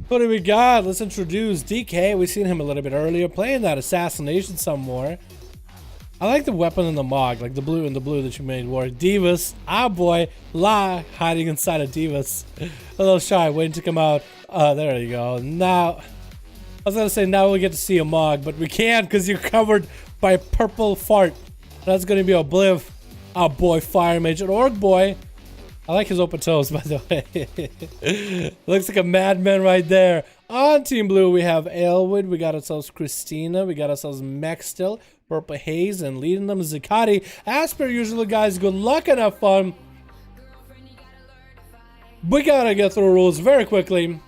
What do we got? Let's introduce DK. We've seen him a little bit earlier playing that Assassination some more. I like the weapon and the Mog, like the blue and the blue that you made work. Divas, our boy, La, hiding inside of Divas. A little shy, waiting to come out. There you go. Now, I was gonna say now we get to see a Mog, but we can't because you're covered by purple fart. That's gonna be Obliv, our boy, Fire Mage, and Orc boy. I like his open toes, by the way. Looks like a madman right there. On Team Blue, we have Aelwood. We got ourselves Christina. We got ourselves Mextil, Purple Haze, and leading them is Zakati. As per usual, guys, good luck and have fun. We gotta get through rules very quickly.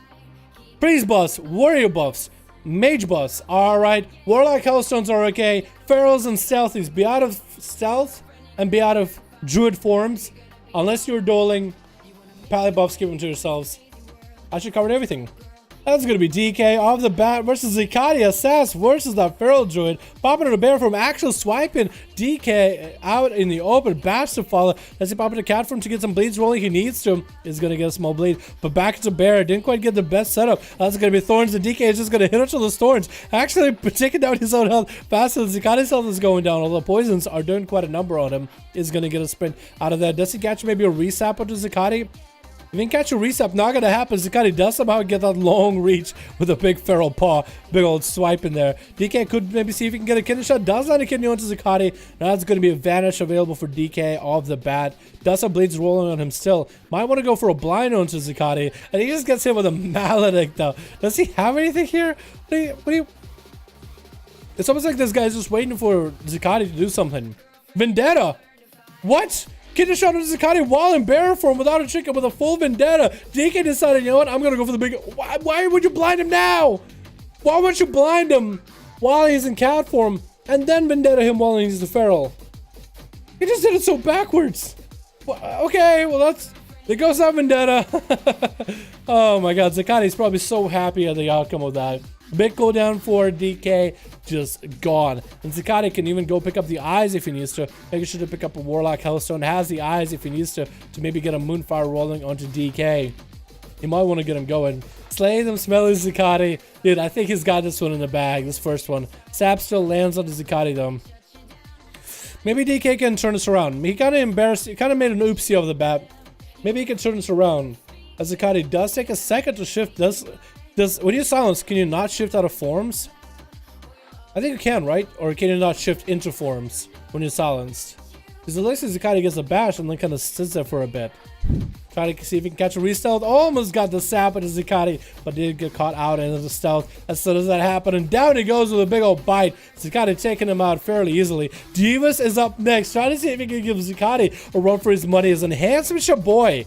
Priest buffs, warrior buffs, mage buffs. Alright, Warlock Hellstones are okay. Ferals and Stealthies, be out of stealth and be out of druid forms. Unless you're dueling, pally buffs, give them to yourselves. I should cover everything. That's gonna be DK off the bat versus Zakati Assass versus that Feral Druid. Popping to the bear from actual swiping DK out in the open. Bash to follow. Does he pop into cat form to get some bleeds rolling? He needs to. He's gonna get a small bleed. But back to bear. Didn't quite get the best setup. That's gonna be Thorns. And DK is just gonna hit into those Thorns. Actually taking down his own health faster than Zakati's health is going down. Although poisons are doing quite a number on him. Is gonna get a sprint out of that. Does he catch maybe a resap onto Zakati? If he can catch a reset, not gonna happen. Zakati does somehow get that long reach with a big feral paw. Big old swipe in there. DK could maybe see if he can get a kidney shot. Does not a kidney onto Zakati. That's gonna be a vanish available for DK off the bat. Does have bleeds rolling on him still. Might want to go for a blind onto Zakati. And he just gets hit with a maledict though. Does he have anything here? What do you... It's almost like this guy's just waiting for Zakati to do something. Vendetta! What? Kidney shot into Zakati while in bear form without a chicken with a full vendetta. DK decided, you know what, I'm gonna go for the big... Why would you blind him now? Why would you blind him while he's in cat form and then vendetta him while he's the feral? He just did it so backwards. Okay, well that's... There goes that vendetta. Oh my god, Zakati's probably so happy at the outcome of that. Big cooldown for DK, just gone. And Zakati can even go pick up the eyes if he needs to. Making sure to pick up a Warlock Hellstone. Has the eyes if he needs to maybe get a Moonfire rolling onto DK. You might want to get him going. Slay them, smelly Zakati. Dude, I think he's got this one in the bag, this first one. Sap still lands on the Zakati though. Maybe DK can turn this around. He kind of embarrassed, he kind of made an oopsie off the bat. Maybe he can turn this around. As Zakati does take a second to shift. When you silence, can you not shift out of forms? I think you can, right? Or can you not shift into forms when you're silenced? Because it looks like Zakati gets a bash and then kind of sits there for a bit. Trying to see if he can catch a re-stealth. Almost got the sap into Zakati, but did get caught out into the stealth as soon as that happened. And down he goes with a big old bite. Zakati taking him out fairly easily. Divas is up next. Trying to see if he can give Zakati a run for his money. As Enhancement boy.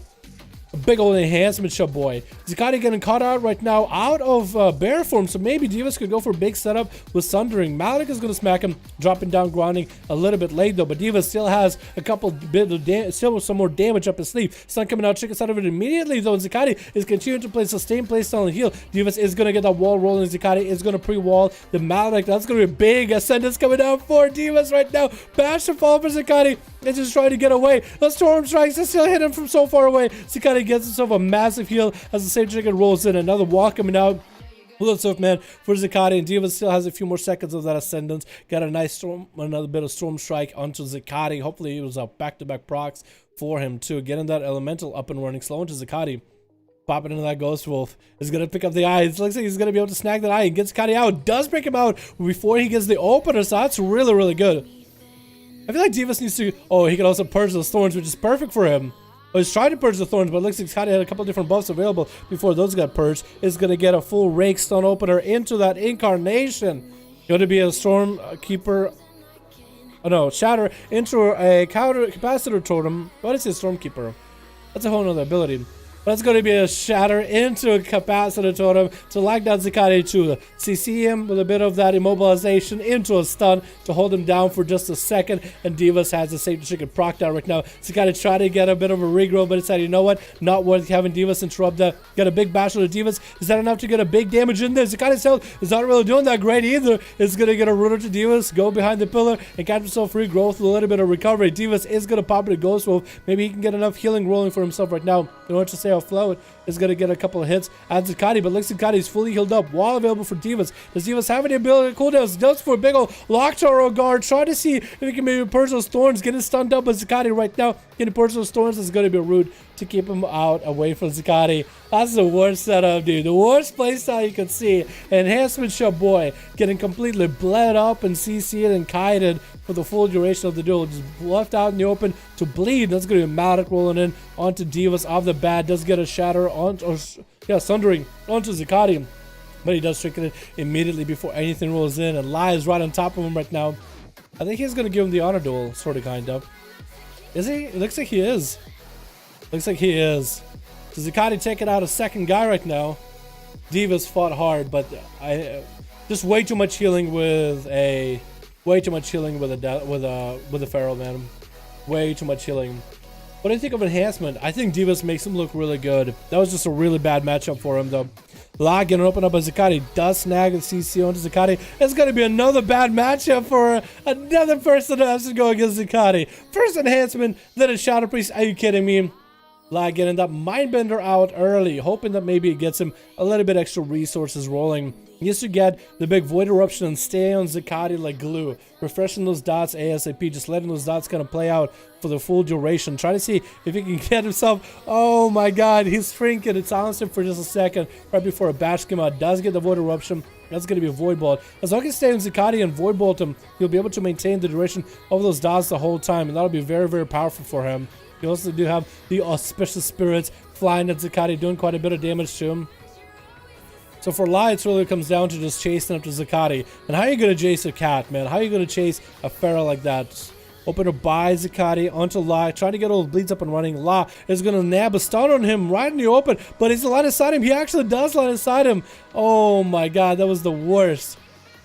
A big old Enhancement boy. Zakati getting caught out right now out of bear form, so maybe Divas could go for a big setup with Sundering. Malik is going to smack him, dropping down, grounding a little bit late though, but Divas still has a couple bit of still some more damage up his sleeve. Sun coming out, chicken side of it immediately though, and Zakati is continuing to play sustained playstyle and heal. Divas is going to get that wall rolling. Zakati is going to pre-wall the Malik. That's going to be a big ascendance coming down for Divas right now. Bash to fall for Zakati. It's just trying to get away. The storm strikes are still hit him from so far away. Zakati gets himself a massive heal as the same chicken rolls in. Another wall coming out. Bullet Surf Man for Zakati, and Diva still has a few more seconds of that ascendance. Got a nice storm, another bit of storm strike onto Zakati. Hopefully it was a back-to-back procs for him too. Getting that elemental up and running slow into Zakati. Popping into that Ghost Wolf is gonna pick up the eye. It looks like he's gonna be able to snag that eye and gets Zakati out. Does break him out before he gets the opener, so that's really good. I feel like Divas needs to... Oh, he can also purge those thorns, which is perfect for him. Well, he's trying to purge the thorns, but it looks like Zakati had a couple different buffs available before those got purged. Is going to get a full Rake Stone opener into that Incarnation. Going to be a Storm Keeper... Oh no, Shatter into a Capacitor Totem. What is his Stormkeeper? That's a whole nother ability. That's going to be a shatter into a capacitor totem to lock down Zacati to CC him with a bit of that immobilization into a stun to hold him down for just a second. And Divas has the safety she can proc down right now. Zacati trying to get a bit of a regrow, but decided, you know what? Not worth having Divas interrupt that. Get a big bash on the Divas. Is that enough to get a big damage in there? Zacati's health is not really doing that great either. It's going to get a Ruler to Divas, go behind the pillar, and catch himself free growth with a little bit of recovery. Divas is going to pop it to Ghost Wolf. Maybe he can get enough healing rolling for himself right now in order to stay afloat. Is going to get a couple of hits at Zacati, but looks like Zacati is fully healed up. Wall available for Divas. Does Divas have any ability to cooldowns? Does for a big ol' Lock Tower guard. Try to see if he can maybe purge those thorns. Getting stunned up by Zacati right now. Getting purge those thorns is going to be rude to keep him out away from Zacati. That's the worst setup, dude. The worst playstyle you could see. Enhancement Shop Boy getting completely bled up and CC'd and kited for the full duration of the duel. Just left out in the open to bleed. That's going to be Maldic rolling in onto Divas off the bat. Does get a shatter on, or yeah, sundering onto Zacati. But he does trickle it immediately before anything rolls in. And lies right on top of him right now. I think he's going to give him the honor duel, sort of, kind of. Is he? It looks like he is. Looks like he is. Does Zacati taking out a second guy right now? Divas fought hard, but just way too much healing with a Feral, man. Way too much healing. What do you think of Enhancement? I think Divas makes him look really good. That was just a really bad matchup for him, though. La getting opened up by Zacati. Does snag the CC onto Zacati. It's going to be another bad matchup for another person that has to go against Zacati. First Enhancement, then a Shadow Priest. Are you kidding me? La getting that Mindbender out early, hoping that maybe it gets him a little bit extra resources rolling. He used to get the big Void Eruption and stay on Zacati like glue, refreshing those dots ASAP, just letting those dots kind of play out for the full duration. Try to see if he can get himself. Oh my god, he's shrinking. It silenced him for just a second right before a bash came out. Does get the Void Eruption. That's going to be a Void Bolt. As long as he stays on Zacati and Void Bolt him, he'll be able to maintain the duration of those dots the whole time, and that'll be very, very powerful for him. You also do have the Auspicious Spirits flying at Zacati, doing quite a bit of damage to him. So for La, it really comes down to just chasing up to Zacati. And how are you going to chase a cat, man? How are you going to chase a Feral like that? Just open to buy Zacati onto La, trying to get all the bleeds up and running. La is going to nab a stun on him right in the open, but he's line inside him. He actually does line inside him. Oh my god, that was the worst.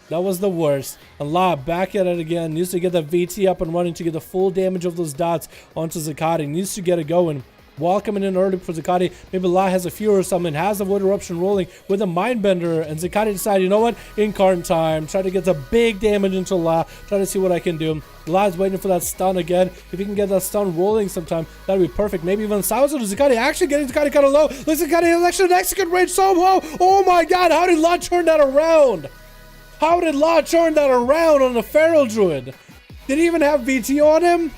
That was the worst. And La back at it again. Needs to get that VT up and running to get the full damage of those dots onto Zacati. Needs to get it going. Wall coming in early for Zacati. Maybe La has a few or something. Has a Void Eruption rolling with a Mindbender. And Zacati decided, you know what? Incarn time. Try to get the big damage into La. Try to see what I can do. La's waiting for that stun again. If he can get that stun rolling sometime, that'd be perfect. Maybe even silence to Zacati. Actually getting Zacati kind of low. Looks like Zacati has actually an execute range somehow. Oh my god. How did La turn that around? How did La turn that around on the Feral Druid? Did he even have VT on him?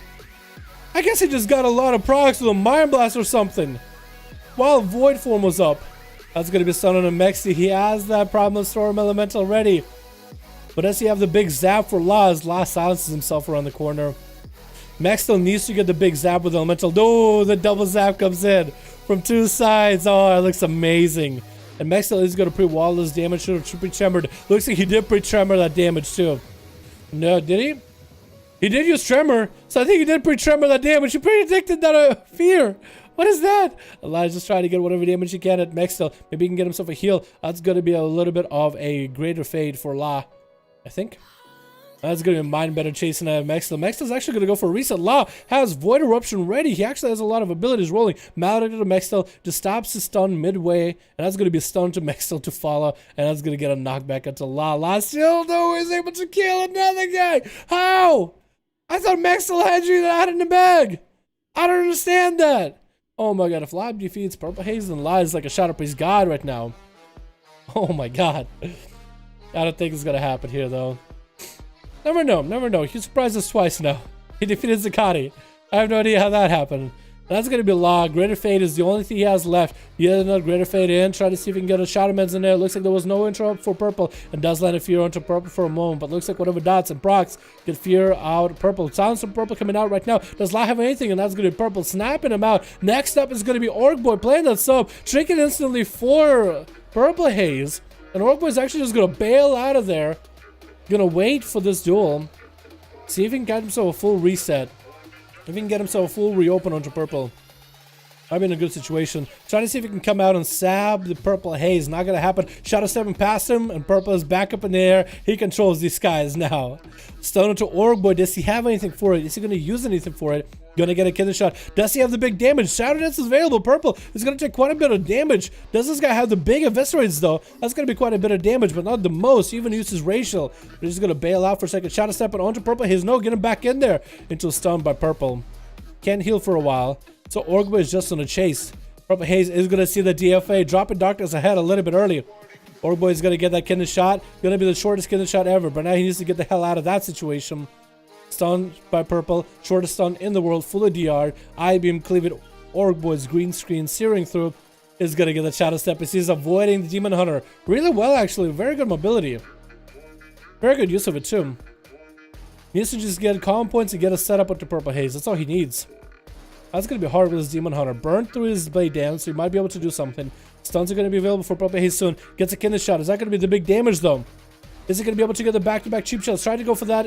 I guess he just got a lot of procs with a Mind Blast or something. While Void Form was up. That's going to be stun on a Mexi. He has that Problem Storm Elemental ready. But does he have the big zap for La as La silences himself around the corner? Mex still needs to get the big zap with Elemental. Oh, the double zap comes in from two sides. Oh, it looks amazing. And Mexel is going to pre-wall this damage. Should have pre-tremored. Looks like he did pre-tremor that damage too. No, did he? He did use tremor. So I think he did pre-tremor that damage. He predicted that fear. What is that? Elijah's trying to get whatever damage he can at Mexel. Maybe he can get himself a heal. That's going to be a little bit of a greater fade for La, I think. That's going to be Mindbender chasing at Mexel. Mexel's actually going to go for a reset. La has Void Eruption ready. He actually has a lot of abilities rolling. Maledict to Mexel just stops his stun midway. And that's going to be a stun to Mexel to follow. And that's going to get a knockback into La. La still, though, is able to kill another guy. How? I thought Mexel had you that in the bag. I don't understand that. Oh my god, if La defeats Purple Haze, then La is like a Shadow Priest god right now. Oh my god. I don't think it's going to happen here, though. Never know, never know. He surprised us twice now. He defeated Zacati. I have no idea how that happened. That's going to be La. Greater Fate is the only thing he has left. He has another Greater Fate in. Try to see if he can get a Shadow Meds in there. Looks like there was no interrupt for Purple. And does land a Fear onto Purple for a moment. But looks like whatever dots and procs get Fear out. Purple. Sounds from Purple coming out right now. Does La have anything? And that's going to be Purple snapping him out. Next up is going to be Orc Boy playing that sub. Trinket instantly for Purple Haze. And Orc Boy is actually just going to bail out of there. Gonna wait for this duel. See if he can get himself a full reset. If he can get himself a full reopen onto Purple. Might be in a good situation. Trying to see if he can come out and sab the purple haze. Not gonna happen. Shadow stepping past him, and purple is back up in the air. He controls these skies now. Stone into Orc Boy. Does he have anything for it? Is he gonna use anything for it? Gonna get a killer shot. Does he have the big damage? Shadow Dance is available. Purple is gonna take quite a bit of damage. Does this guy have the big eviscerates though? That's gonna be quite a bit of damage, but not the most. He even uses racial. They're just gonna bail out for a second. Shadow stepping onto purple haze. No, get him back in there. Until stunned by purple. Can't heal for a while. So Orc Boy is just on a chase. Purple haze is gonna see the DFA. Dropping darkness ahead a little bit early. Orc Boy is gonna get that kidney shot. Gonna be the shortest kidney shot ever, but now he needs to get the hell out of that situation. Stunned by purple, shortest stun in the world, full of DR. I-beam cleaving Orc Boy's green screen, searing through, is gonna get the shadow step as he's avoiding the Demon Hunter. Really well, actually. Very good mobility. Very good use of it, too. He needs to just get calm points and get a setup up to purple haze. That's all he needs. That's gonna be hard with his Demon Hunter. Burned through his blade dance, so he might be able to do something. Stuns are gonna be available for purple haze soon. Gets a kidney shot. Is that gonna be the big damage, though? Is he going to be able to get the back-to-back cheap shots? Try to go for that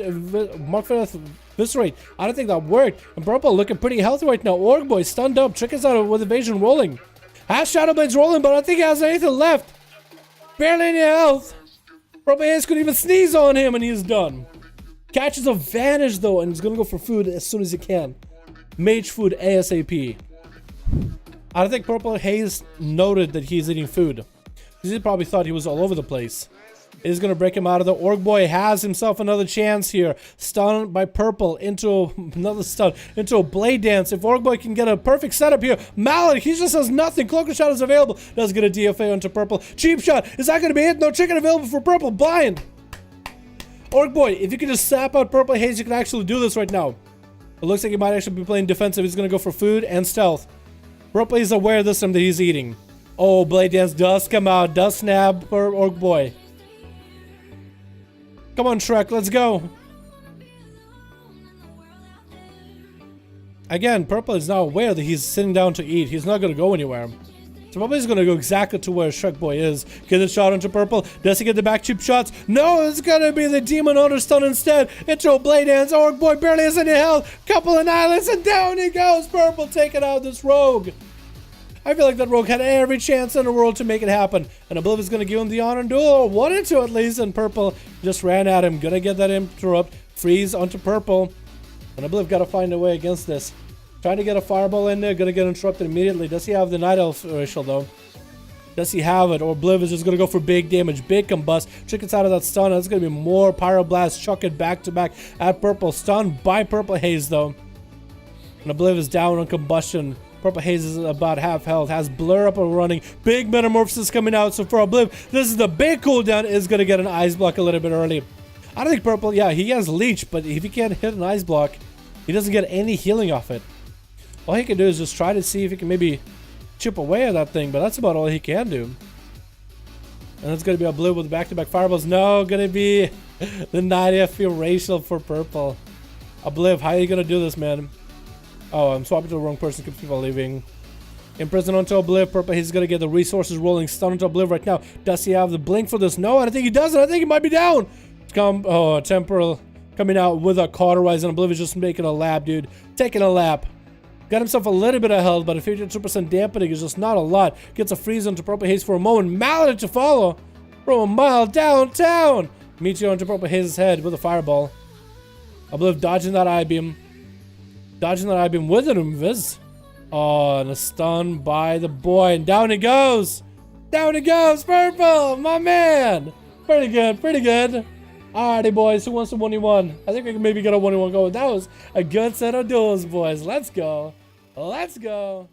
Mark for that Viscerate. I don't think that worked. And purple looking pretty healthy right now. Orc Boy stunned up. Trick is out with evasion rolling. Has Shadow Blades rolling, but I don't think he has anything left. Barely any health. Purple Haze could even sneeze on him and he's done. Catches a Vanish though, and he's going to go for food as soon as he can. Mage food ASAP. I don't think Purple Haze noted that he's eating food. He probably thought he was all over the place. Is going to break him out of the Orc Boy. Has himself another chance here. Stunned by purple into another stun. Into a blade dance. If Orc Boy can get a perfect setup here. Mallet, he just has nothing. Cloak of Shadow is available. Does get a DFA onto purple. Cheap shot. Is that going to be it? No chicken available for purple. Blind. Orc Boy, if you can just sap out purple haze, you can actually do this right now. It looks like he might actually be playing defensive. He's going to go for food and stealth. Purple is aware this time that he's eating. Oh, blade dance does come out. Does snap for Orc Boy. Come on, Shrek, let's go. Again, purple is now aware that he's sitting down to eat. He's not going to go anywhere. So probably he's going to go exactly to where Shrek Boy is. Get a shot into purple. Does he get the back cheap shots? No, it's going to be the Demon Hunter stun instead. Into a blade dance. Orc Boy barely has any health. Couple of islands and down he goes. Purple taking out this rogue. I feel like that rogue had every chance in the world to make it happen. And Obliv is going to give him the honor duel, or wanted to at least, and purple just ran at him. Gonna get that interrupt. Freeze onto purple. And Obliv got to find a way against this. Trying to get a fireball in there. Gonna get interrupted immediately. Does he have the Night Elf racial though? Does he have it? Or Obliv is just going to go for big damage. Big combust. Trick gets out of that stun. That's going to be more Pyroblast. Chuck it back to back at purple. Stunned by purple haze though. And Obliv is down on combustion. Purple haze is about half health. Has blur up and running. Big metamorphosis coming out. So for Obliv, this is the big cooldown. Is going to get an ice block a little bit early. I don't think purple, yeah, he has leech, but if he can't hit an ice block, he doesn't get any healing off it. All he can do is just try to see if he can maybe chip away at that thing, but that's about all he can do. And it's going to be Obliv with back-to-back fireballs. No, going to be the 90 FP racial for purple. Obliv, how are you going to do this, man? Oh, I'm swapping to the wrong person. Keeps people leaving. Imprison onto Obliv. Purple, he's going to get the resources rolling. Stun onto Obliv right now. Does he have the blink for this? No, I don't think he doesn't. I think he might be down. Oh, temporal coming out with a cauterize, and Obliv is just making a lap, dude. Taking a lap. Got himself a little bit of health, but a 52% dampening is just not a lot. Gets a freeze onto Purple Haze for a moment. Mallet to follow from a mile downtown. Meteor onto Purple Haze's head with a fireball. Obliv dodging that I-beam. Dodging that I-beam with an invis. Oh, and a stun by the boy. And down he goes. Down he goes. Purple, my man. Pretty good, pretty good. Alrighty, boys. Who wants a 1v1? I think we can maybe get a 1v1 going. That was a good set of duels, boys. Let's go. Let's go.